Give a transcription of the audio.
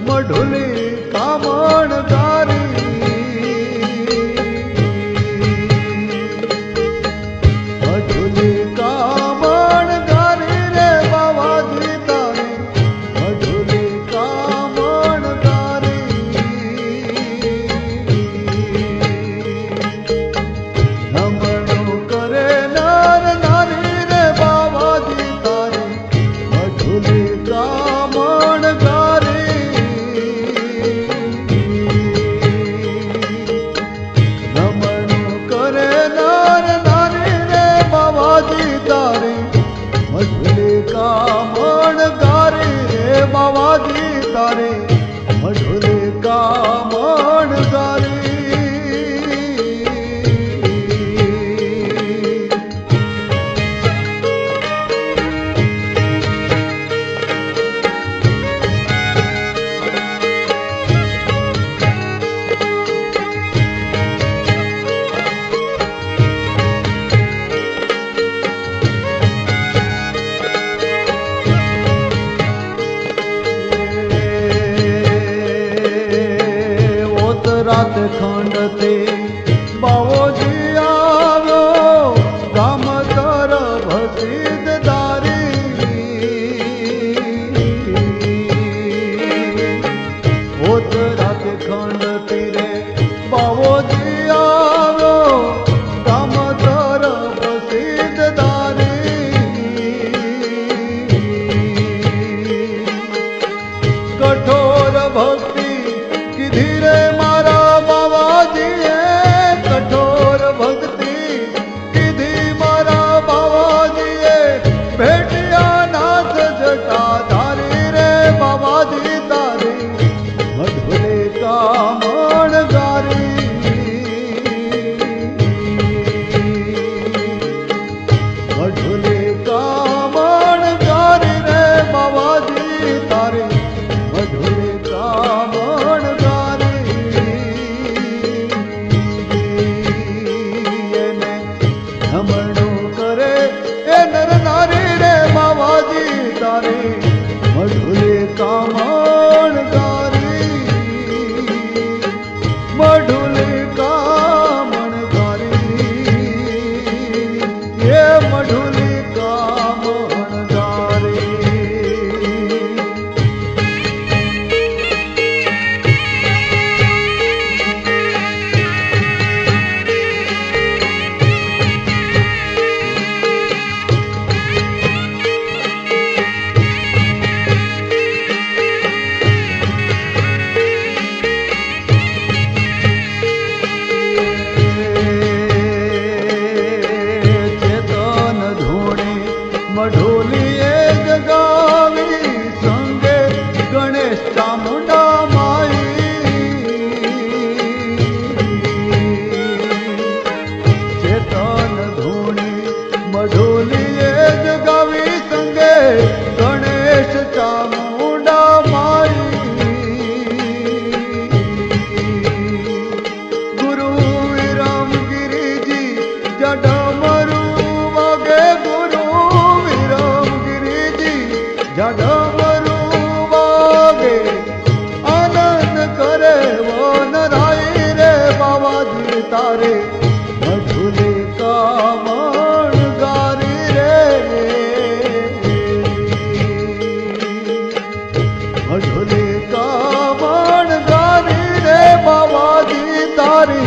मढुली कामण गारी मढुली कामण गारी रे बाबाजी तारी मढुली कामण गारी नमणो करे नर नारी रे बाबाजी तारी मढुली कामण गारी कामण गारी रे बाबाजी तारे मढुली कामण गारी रात खंडते बावोजी आवो गाम तरफ सिद्धदारी होत रात खंडती रे बावोजी आवो गाम तरफ सिद्धदारी कठोर भक्ति की धीरे कठोर भक्ति किधी मारा बाबाजी भेटिया नाथ जटा धारी रे बाबाजी तारी मढुली कामण गारी मढुली कामण गारी रे बाबाजी तारी मढुली कामण गारी नमणो करे ए नर नारी रे बाबाजी तारी मढुली कामण गारी मढुली कामण गारी ये मढुली कामण गारी मढुली जगावी संगे गणेश चामुंडा माई चेतन धूणी मढुली जगावी संगे गणेश चामुंडा माई गुरु विरम गिरिजी जडमरू वागे गुरु जडमरू वागे आनंद करे वो नराई रे बाबाजी तारे मढुली कामण गारी रे मढुली कामण गारी रे बाबाजी तारी